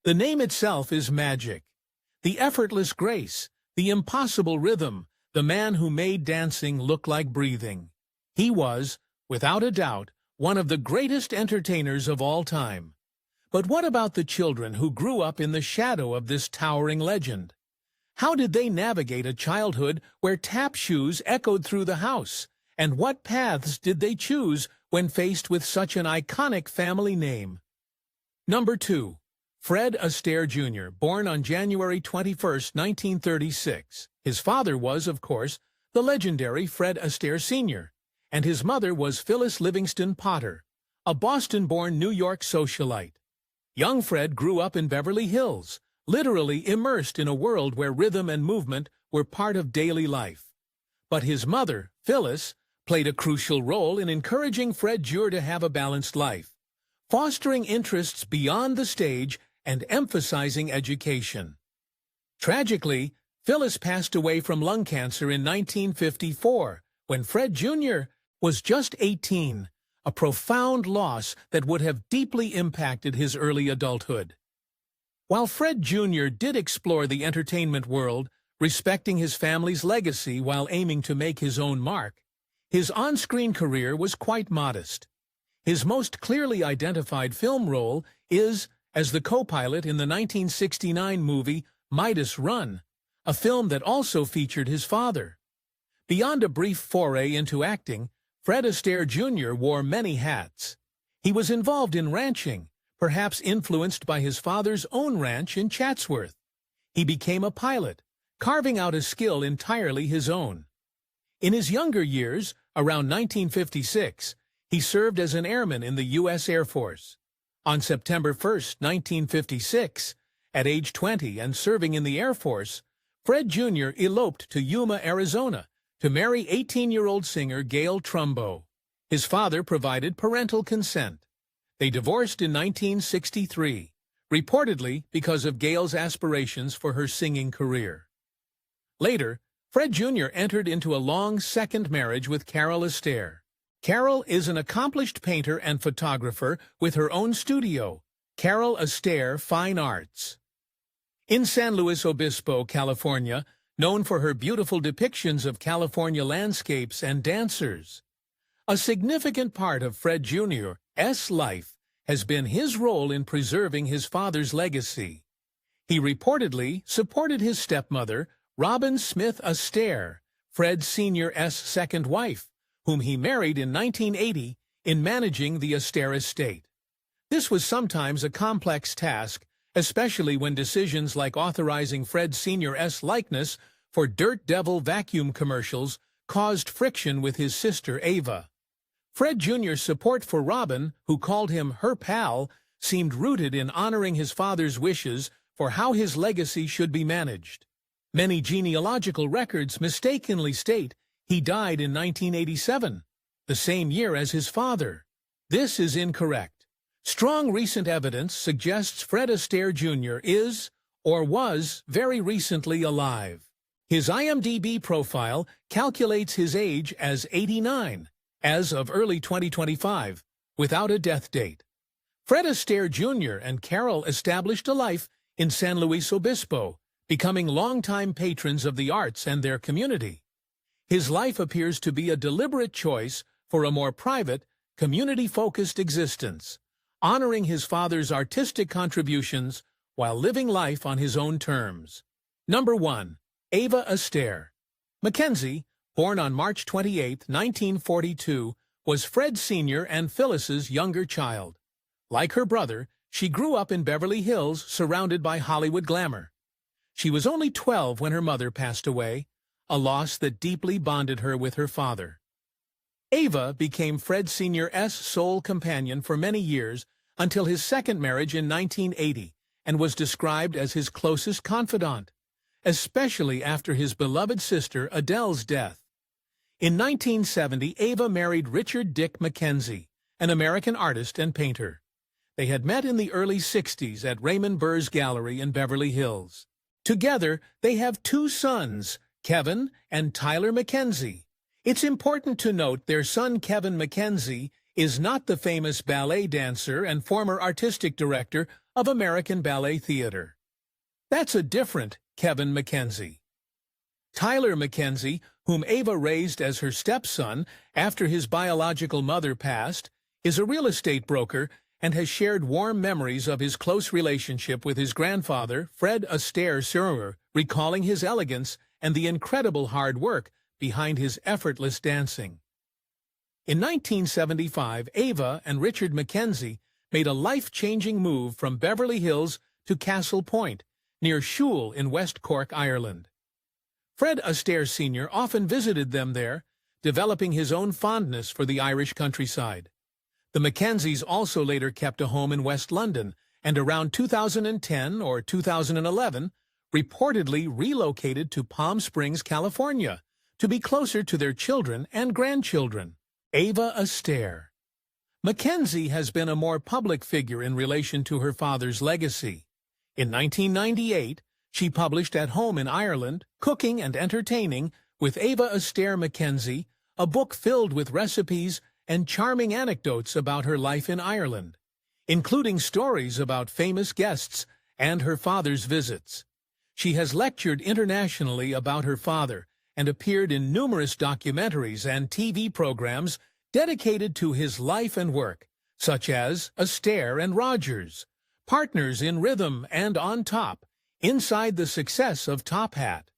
The name itself is magic. The effortless grace, the impossible rhythm, the man who made dancing look like breathing. He was, without a doubt, one of the greatest entertainers of all time. But what about the children who grew up in the shadow of this towering legend? How did they navigate a childhood where tap shoes echoed through the house? And what paths did they choose when faced with such an iconic family name? Number 2. Fred Astaire Jr., born on January 21, 1936. His father was, of course, the legendary Fred Astaire Sr., and his mother was Phyllis Livingston Potter, a Boston-born New York socialite. Young Fred grew up in Beverly Hills, literally immersed in a world where rhythm and movement were part of daily life. But his mother, Phyllis, played a crucial role in encouraging Fred Jr. to have a balanced life, fostering interests beyond the stage and emphasizing education. Tragically, Phyllis passed away from lung cancer in 1954, when Fred Jr. was just 18, a profound loss that would have deeply impacted his early adulthood. While Fred Jr. did explore the entertainment world, respecting his family's legacy while aiming to make his own mark, his on-screen career was quite modest. His most clearly identified film role is as the co-pilot in the 1969 movie Midas Run, a film that also featured his father. Beyond a brief foray into acting, Fred Astaire Jr. wore many hats. He was involved in ranching, perhaps influenced by his father's own ranch in Chatsworth. He became a pilot, carving out a skill entirely his own. In his younger years, around 1956, he served as an airman in the U.S. Air Force. On September 1, 1956, at age 20 and serving in the Air Force, Fred Jr. eloped to Yuma, Arizona, to marry 18-year-old singer Gail Trumbo. His father provided parental consent. They divorced in 1963, reportedly because of Gail's aspirations for her singing career. Later, Fred Jr. entered into a long second marriage with Carol Astaire. Carol is an accomplished painter and photographer with her own studio, Carol Astaire Fine Arts. In San Luis Obispo, California, known for her beautiful depictions of California landscapes and dancers. A significant part of Fred Jr.'s life has been his role in preserving his father's legacy. He reportedly supported his stepmother, Robin Smith Astaire, Fred Sr.'s second wife, whom he married in 1980, in managing the Astaire estate. This was sometimes a complex task, especially when decisions like authorizing Fred Sr.'s likeness for Dirt Devil vacuum commercials caused friction with his sister Ava. Fred Jr.'s support for Robin, who called him her pal, seemed rooted in honoring his father's wishes for how his legacy should be managed. Many genealogical records mistakenly state he died in 1987, the same year as his father. This is incorrect. Strong recent evidence suggests Fred Astaire Jr. is, or was, very recently alive. His IMDb profile calculates his age as 89, as of early 2025, without a death date. Fred Astaire Jr. and Carol established a life in San Luis Obispo, becoming longtime patrons of the arts and their community. His life appears to be a deliberate choice for a more private, community-focused existence, honoring his father's artistic contributions while living life on his own terms. Number 1. Ava Astaire. Mackenzie, born on March 28, 1942, was Fred Sr. and Phyllis's younger child. Like her brother, she grew up in Beverly Hills, surrounded by Hollywood glamour. She was only 12 when her mother passed away, a loss that deeply bonded her with her father. Ava became Fred Sr.'s sole companion for many years until his second marriage in 1980, and was described as his closest confidant, especially after his beloved sister Adele's death. In 1970, Ava married Richard Dick Mackenzie, an American artist and painter. They had met in the early 60s at Raymond Burr's Gallery in Beverly Hills. Together, they have 2 sons, Kevin and Tyler Mackenzie. It's important to note their son Kevin Mackenzie is not the famous ballet dancer and former artistic director of American Ballet Theater. That's a different Kevin Mackenzie. Tyler Mackenzie, whom Ava raised as her stepson after his biological mother passed, is a real estate broker and has shared warm memories of his close relationship with his grandfather, Fred Astaire, recalling his elegance and the incredible hard work behind his effortless dancing. In 1975, Ava and Richard Mackenzie made a life-changing move from Beverly Hills to Castle Point, near Shule in West Cork, Ireland. Fred Astaire Sr. often visited them there, developing his own fondness for the Irish countryside. The Mackenzies also later kept a home in West London, and around 2010 or 2011, reportedly relocated to Palm Springs, California, to be closer to their children and grandchildren. Ava Astaire. Mackenzie has been a more public figure in relation to her father's legacy. In 1998, she published At Home in Ireland, Cooking and Entertaining with Ava Astaire Mackenzie, a book filled with recipes and charming anecdotes about her life in Ireland, including stories about famous guests and her father's visits. She has lectured internationally about her father and appeared in numerous documentaries and TV programs dedicated to his life and work, such as Astaire and Rogers, Partners in Rhythm and On Top, Inside the Success of Top Hat.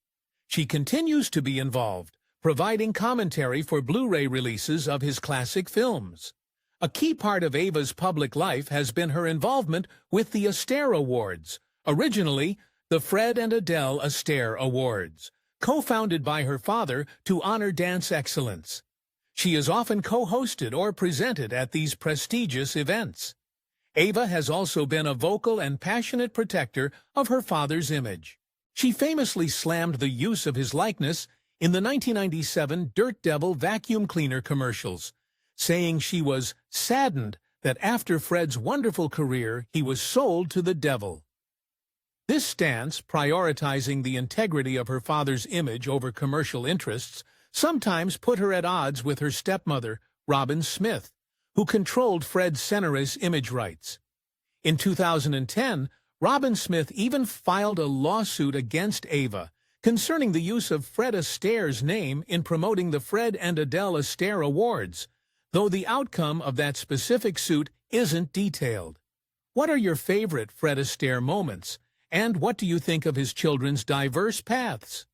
She continues to be involved, providing commentary for Blu-ray releases of his classic films. A key part of Ava's public life has been her involvement with the Astaire Awards, originally the Fred and Adele Astaire Awards, co-founded by her father to honor dance excellence. She is often co-hosted or presented at these prestigious events. Ava has also been a vocal and passionate protector of her father's image. She famously slammed the use of his likeness in the 1997 Dirt Devil vacuum cleaner commercials, saying she was saddened that after Fred's wonderful career, he was sold to the devil. This stance, prioritizing the integrity of her father's image over commercial interests, sometimes put her at odds with her stepmother, Robin Smith, who controlled Fred Senera's image rights. In 2010, Robin Smith even filed a lawsuit against Ava concerning the use of Fred Astaire's name in promoting the Fred and Adele Astaire Awards, though the outcome of that specific suit isn't detailed. What are your favorite Fred Astaire moments, and what do you think of his children's diverse paths?